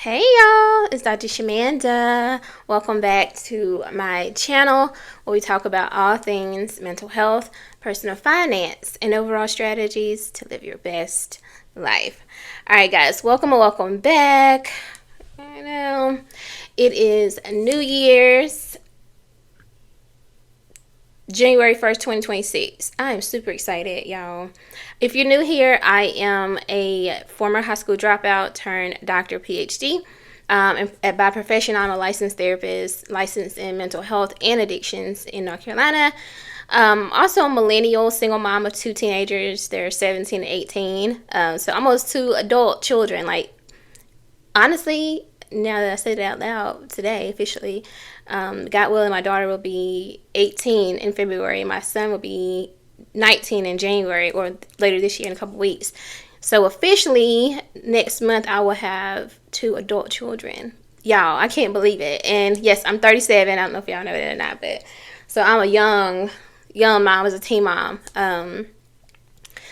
Hey y'all, it's Dr. Shamanda. Welcome back to my channel where we talk about all things mental health, personal finance, and overall strategies to live your best life. Alright guys, welcome back. I know it is New Year's, January 1st, 2026. I am super excited, y'all. If you're new here, I am a former high school dropout turned doctor PhD. And by profession, I'm a licensed therapist, licensed in mental health and addictions in North Carolina. Also a millennial, single mom of two teenagers. They're 17 and 18. So almost two adult children. Like, honestly, now that I said it out loud today, officially, God willing, my daughter will be 18 in February. My son will be 19 in January, or later this year in a couple weeks. So officially, next month, I will have two adult children. Y'all, I can't believe it. And yes, I'm 37. I don't know if y'all know that or not, but so I'm a young mom. I was a teen mom.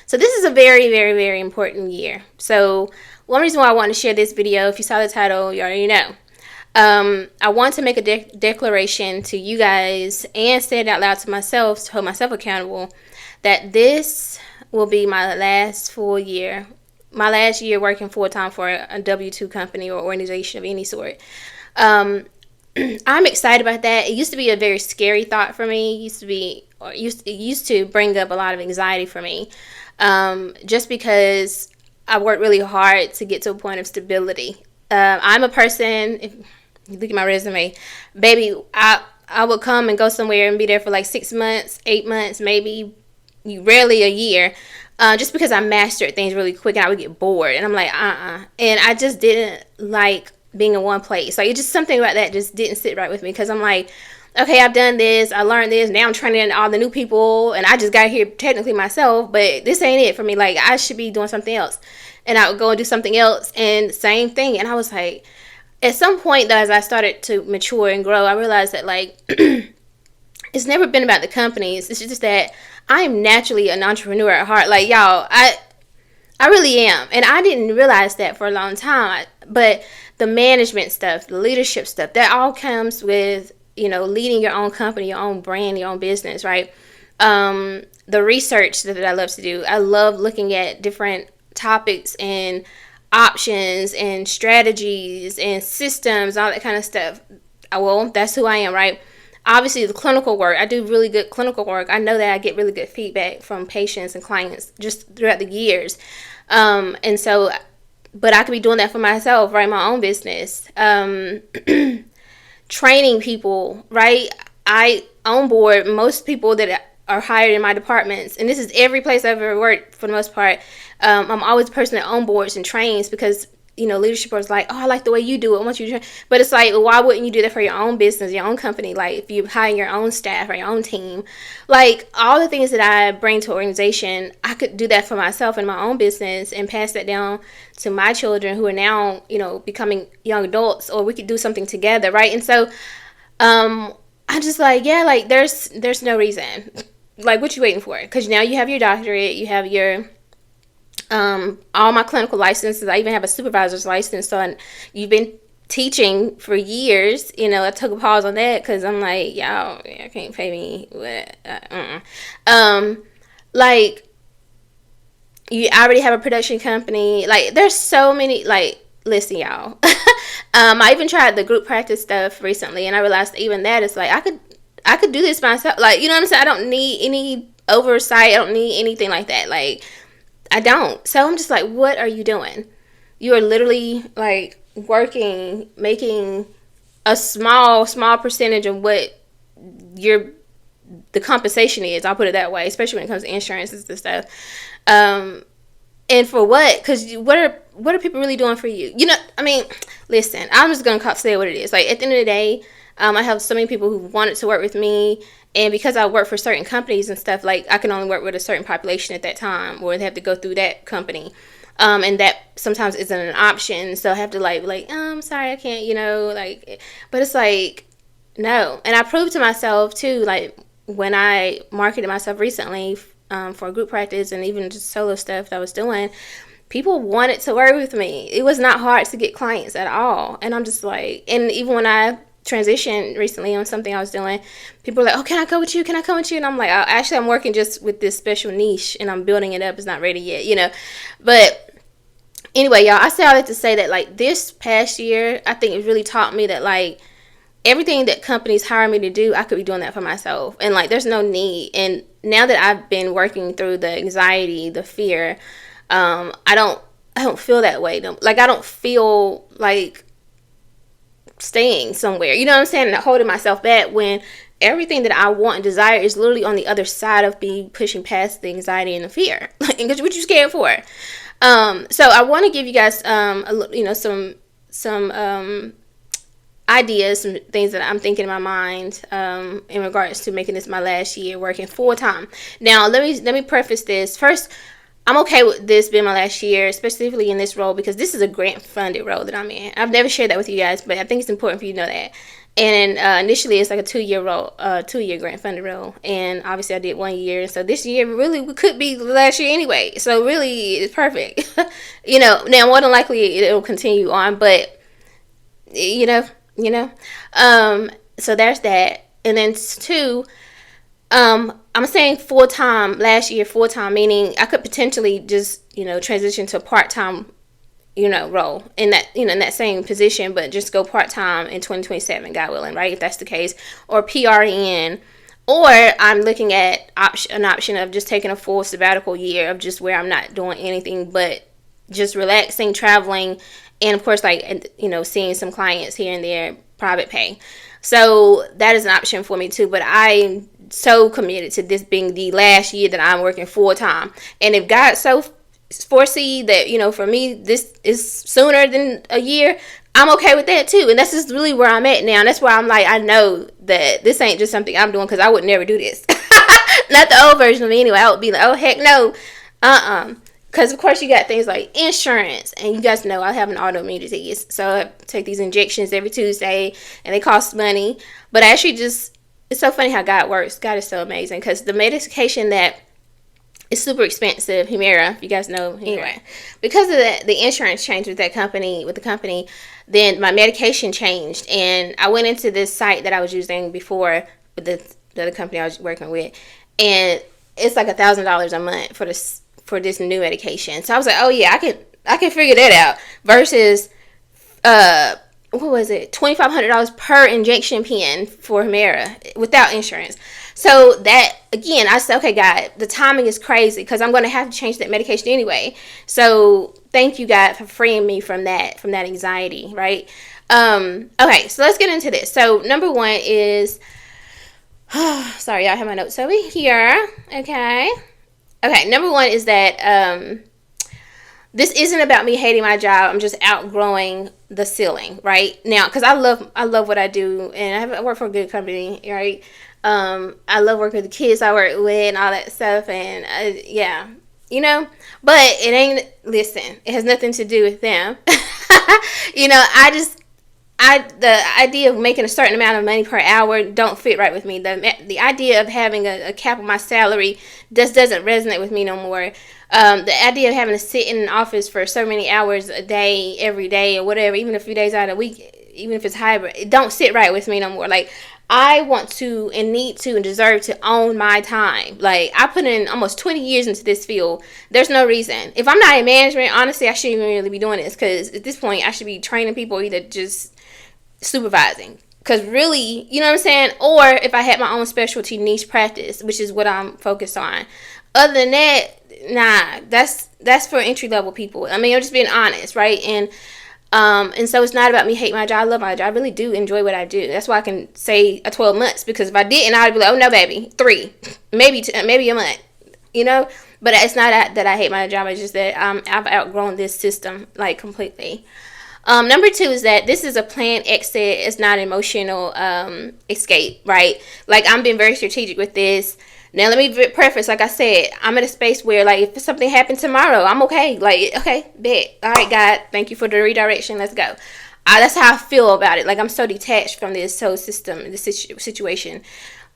So this is a very, very, very important year. So one reason why I want to share this video, if you saw the title, you already know. I want to make a declaration to you guys and say it out loud to myself to hold myself accountable that this will be my last full year, my last year working full-time for a W-2 company or organization of any sort. I'm excited about that. It used to be a very scary thought for me. It used to bring up a lot of anxiety for me, just because I worked really hard to get to a point of stability. I'm a person, if you look at my resume, baby, I would come and go somewhere and be there for like 6 months, 8 months, maybe rarely a year, just because I mastered things really quick and I would get bored. And I'm like, And I just didn't like being in one place. Like, it just something about that just didn't sit right with me, because I'm like, okay, I've done this, I learned this, now I'm training all the new people, and I just got here technically myself, but this ain't it for me. Like, I should be doing something else. And I would go and do something else, and same thing. And I was like, at some point, though, as I started to mature and grow, I realized that, like, it's never been about the companies. It's just that I'm naturally an entrepreneur at heart. Like, y'all, I really am. And I didn't realize that for a long time. But the management stuff, the leadership stuff, that all comes with, leading your own company, your own brand, your own business, right? The research that I love to do. I love looking at different topics and options and strategies and systems, all that kind of stuff. Well, that's who I am, right? Obviously, the clinical work, I do really good clinical work. I know that I get really good feedback from patients and clients just throughout the years. And so, but I could be doing that for myself, right? My own business. Training people, right? I onboard most people that are hired in my departments, and this is every place I've ever worked for the most part. I'm always the person that onboards and trains, because leadership is like, oh, I like the way you do it, I want you to train. But it's like, well, why wouldn't you do that for your own business, your own company? Like, if you hire your own staff or your own team, like, all the things that I bring to an organization, I could do that for myself in my own business and pass that down to my children, who are now becoming young adults, or we could do something together, right? And so I'm just like, yeah, like, there's no reason. Like, what you waiting for? Because now you have your doctorate, you have your all my clinical licenses. I even have a supervisor's license. So you've been teaching for years. I took a pause on that because I'm like, y'all, I can't pay me. Like, I already have a production company. Like, there's so many. Like, listen, y'all. I even tried the group practice stuff recently, and I realized even that is like, I could do this myself. Like, you know what I'm saying? I don't need any oversight. I don't need anything like that. Like, I don't. So I'm just like, what are you doing? You are literally like working, making a small percentage of what the compensation is. I'll put it that way, especially when it comes to insurances and stuff. And for what? Because what are people really doing for you? I mean, listen, I'm just going to say what it is. Like, at the end of the day, I have so many people who wanted to work with me, and because I work for certain companies and stuff, like, I can only work with a certain population at that time, or they have to go through that company, and that sometimes isn't an option. So I have to I'm sorry, I can't, like. But it's like, no. And I proved to myself too, like, when I marketed myself recently for group practice and even just solo stuff that I was doing, people wanted to work with me. It was not hard to get clients at all. And I'm just like, and even when I transitioned recently on something I was doing, people were like, oh, can I go with you? Can I come with you? And I'm like, oh, actually, I'm working just with this special niche and I'm building it up. It's not ready yet, you know. But anyway, y'all, I say all that to say that, like, this past year, I think it really taught me that, like, everything that companies hire me to do, I could be doing that for myself. And, like, there's no need. And now that I've been working through the anxiety, the fear, I don't feel that way. Like, I don't feel like staying somewhere. You know what I'm saying? And holding myself back when everything that I want and desire is literally on the other side of me pushing past the anxiety and the fear. Like, what you scared for? So I want to give you guys, some ideas, some things that I'm thinking in my mind, in regards to making this my last year working full time. Now, let me preface this. First, I'm okay with this being my last year, specifically in this role, because this is a grant funded role that I'm in. I've never shared that with you guys, but I think it's important for you to know that. And initially, it's like a 2-year role, 2-year grant funded role. And obviously, I did 1 year. So this year really could be the last year anyway. So really, it's perfect. You know, now more than likely it'll continue on, but you know. So there's that. And then 2, I'm saying full time last year, full time meaning I could potentially just, transition to a part time, role in that, in that same position, but just go part time in 2027, God willing, right? If that's the case, or PRN, or I'm looking at an option of just taking a full sabbatical year of just where I'm not doing anything but just relaxing, traveling, and of course, like, seeing some clients here and there, private pay. So that is an option for me too, but I'm so committed to this being the last year that I'm working full time. And if God so foresee that, for me, this is sooner than a year, I'm okay with that too. And that's just really where I'm at now. And that's why I'm like, I know that this ain't just something I'm doing because I would never do this. Not the old version of me anyway. I would be like, oh, heck no. Because, of course, you got things like insurance. And you guys know I have an autoimmune disease. So I take these injections every Tuesday. And they cost money. But actually it's so funny how God works. God is so amazing. Because the medication that is super expensive, Humira, if you guys know. Anyway, because of the insurance changed with the company, then my medication changed. And I went into this site that I was using before with the other company I was working with. And it's like $1,000 a month for this new medication. So I was like, oh yeah, I can figure that out. Versus what was it? $2,500 per injection pen for Humira without insurance. So that, again, I said, okay, God, the timing is crazy because I'm going to have to change that medication anyway. So thank you, God, for freeing me from that anxiety, right? Okay, so let's get into this. So number 1 is, sorry, I have my notes over here. Okay, number 1 is that this isn't about me hating my job. I'm just outgrowing the ceiling, right? Now, because I love what I do, and I work for a good company, right? I love working with the kids I work with and all that stuff, and yeah, but it ain't, listen, it has nothing to do with them. The idea of making a certain amount of money per hour don't fit right with me. The idea of having a cap on my salary doesn't resonate with me no more. The idea of having to sit in an office for so many hours a day, every day, or whatever, even a few days out of the week, even if it's hybrid, it don't sit right with me no more. Like, I want to and need to and deserve to own my time. Like, I put in almost 20 years into this field. There's no reason. If I'm not in management, honestly, I shouldn't even really be doing this, because at this point, I should be training people, either just supervising. Because really, you know what I'm saying? Or if I had my own specialty niche practice, which is what I'm focused on. Other than that, nah, that's for entry level people. I mean, I'm just being honest, right? And so it's not about me hating my job. I love my job. I really do enjoy what I do. That's why I can say 12 months, because if I didn't, I'd be like, oh no, baby, 3, maybe a month, But it's not that I hate my job. It's just that I've outgrown this system, like, completely. Number 2 is that this is a planned exit. It's not emotional escape, right? Like, I'm being very strategic with this. Now, let me preface, like I said, I'm in a space where, like, if something happened tomorrow, I'm okay. Like, okay, bet. All right, God, thank you for the redirection. Let's go. That's how I feel about it. Like, I'm so detached from this whole system, this situation.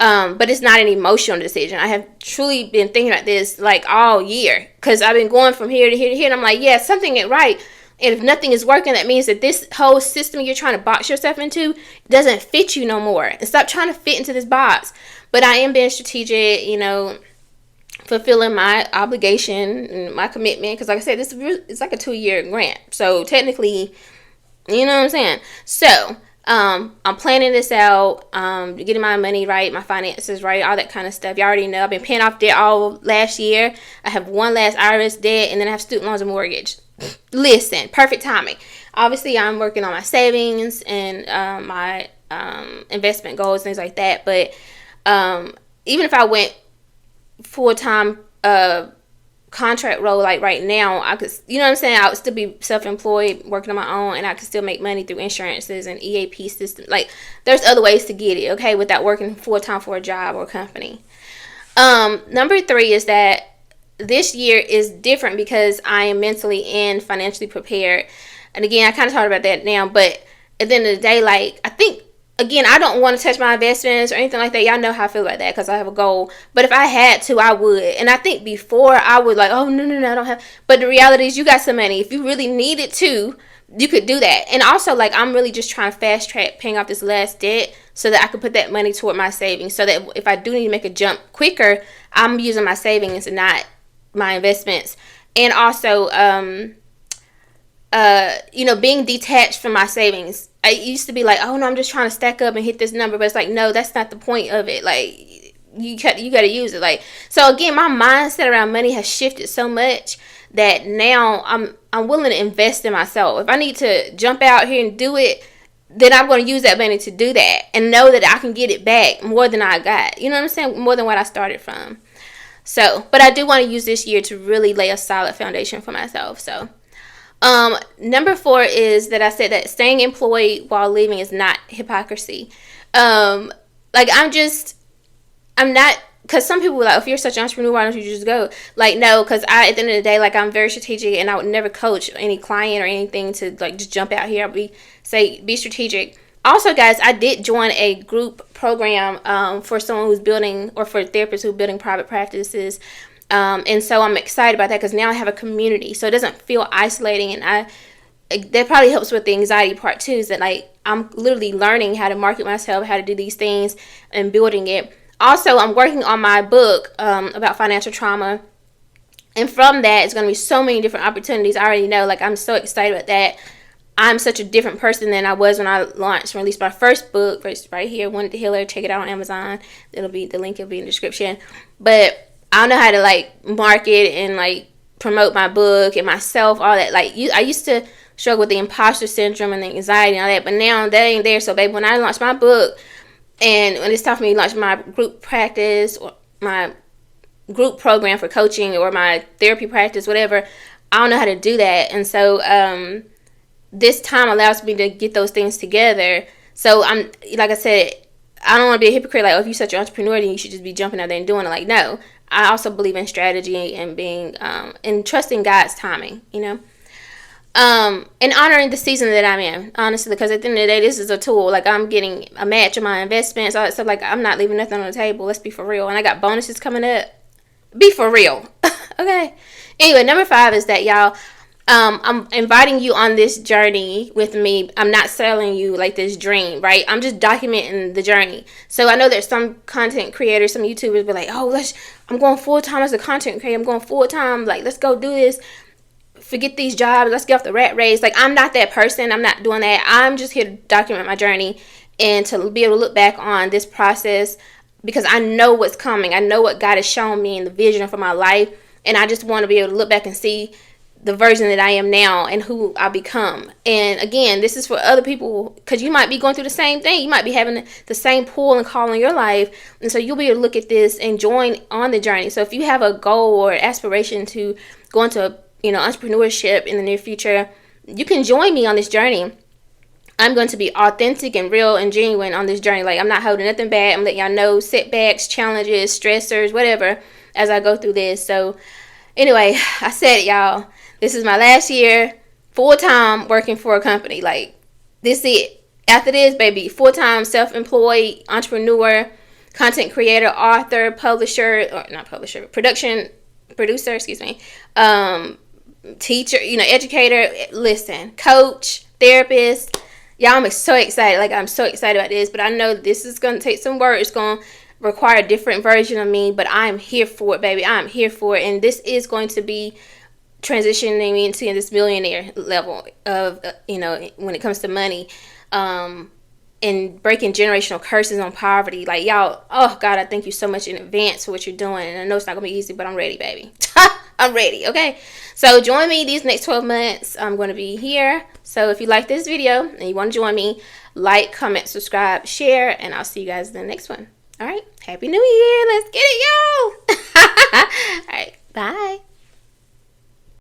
But it's not an emotional decision. I have truly been thinking about this like all year, because I've been going from here to here to here, and I'm like, yeah, something ain't right. And if nothing is working, that means that this whole system you're trying to box yourself into doesn't fit you no more. And stop trying to fit into this box. But I am being strategic, fulfilling my obligation and my commitment. Because like I said, it's like a 2-year grant. So technically, you know what I'm saying? So I'm planning this out, getting my money right, my finances right, all that kind of stuff. You already know I've been paying off debt all last year. I have one last IRS debt, and then I have student loans and mortgage. Listen, perfect timing. Obviously, I'm working on my savings and my investment goals, things like that. But even if I went full-time contract role like right now, I could, you know what I'm saying, I would still be self-employed, working on my own, and I could still make money through insurances and EAP systems. Like, there's other ways to get it, okay, without working full-time for a job or company. Number 3 is that this year is different because I am mentally and financially prepared. And again, I kind of talked about that now, but at the end of the day, like, I think, again, I don't want to touch my investments or anything like that. Y'all know how I feel about that because I have a goal. But if I had to, I would. And I think before I would like, oh, no, I don't have. But the reality is you got some money. If you really needed to, you could do that. And also, like, I'm really just trying to fast track paying off this last debt so that I could put that money toward my savings. So that if I do need to make a jump quicker, I'm using my savings and not my investments. And also, being detached from my savings. I used to be like, oh no, I'm just trying to stack up and hit this number, but it's like, no, that's not the point of it. Like, you got to use it. Like, so again, my mindset around money has shifted so much that now I'm willing to invest in myself. If I need to jump out here and do it, then I'm going to use that money to do that and know that I can get it back more than I got. You know what I'm saying? More than what I started from. So, but I do want to use this year to really lay a solid foundation for myself. So, number 4 is that I said that staying employed while leaving is not hypocrisy. I'm not, because some people are like, if you're such an entrepreneur, why don't you just go? Like, no, because at the end of the day, like, I'm very strategic, and I would never coach any client or anything to, like, just jump out here. Be strategic. Also, guys, I did join a group program for someone who's building, or for therapists who are building private practices. And so I'm excited about that because now I have a community. So it doesn't feel isolating. And that probably helps with the anxiety part too, is that, like, I'm literally learning how to market myself, how to do these things, and building it. Also, I'm working on my book about financial trauma. And from that, it's going to be so many different opportunities. I already know, like, I'm so excited about that. I'm such a different person than I was when I released my first book, right here, Wanted to Heal Her. Check it out on Amazon. The link will be in the description. But I don't know how to, like, market and, like, promote my book and myself, all that. Like, I used to struggle with the imposter syndrome and the anxiety and all that, but now that ain't there. So, babe, when I launched my book, and when it's time for me to launch my group practice or my group program for coaching or my therapy practice, whatever, I don't know how to do that. And so this time allows me to get those things together. So I'm, like I said, I don't want to be a hypocrite, like, oh, if you're such an entrepreneur, then you should just be jumping out there and doing it. Like, no. I also believe in strategy and being and trusting God's timing, and honoring the season that I'm in, honestly, because at the end of the day, this is a tool. Like, I'm getting a match of my investments, all that stuff. Like, I'm not leaving nothing on the table. Let's be for real. And I got bonuses coming up. Be for real. Okay. Anyway, number 5 is that, y'all, I'm inviting you on this journey with me. I'm not selling you, like, this dream, right? I'm just documenting the journey. So I know there's some content creators, some YouTubers be like, oh, I'm going full-time as a content creator. I'm going full-time. Like, let's go do this. Forget these jobs. Let's get off the rat race. Like, I'm not that person. I'm not doing that. I'm just here to document my journey and to be able to look back on this process because I know what's coming. I know what God has shown me and the vision for my life. And I just want to be able to look back and see the version that I am now and who I become. And again, this is for other people because you might be going through the same thing. You might be having the same pull and call in your life. And so you'll be able to look at this and join on the journey. So if you have a goal or aspiration to go into, entrepreneurship in the near future, you can join me on this journey. I'm going to be authentic and real and genuine on this journey. Like, I'm not holding nothing back. I'm letting y'all know setbacks, challenges, stressors, whatever, as I go through this. So anyway, I said it, y'all. This is my last year full-time working for a company. Like, this is it. After this, baby, full-time self-employed entrepreneur. content creator, author, publisher, or not publisher, producer, excuse me, teacher, educator, listen, coach, therapist. Y'all, I'm so excited. Like, I'm so excited about this, but I know this is going to take some work. It's going to require a different version of me, but I'm here for it, baby. I'm here for it. And this is going to be transitioning me into this millionaire level of, when it comes to money, and breaking generational curses on poverty. Like, y'all, oh God, I thank you so much in advance for what you're doing. And I know it's not gonna be easy, but I'm ready, baby. I'm ready. Okay, so join me these next 12 months. I'm going to be here. So if you like this video and you want to join me, like, comment, subscribe, share, and I'll see you guys in the next one. All right, Happy New Year. Let's get it, y'all. All right, bye.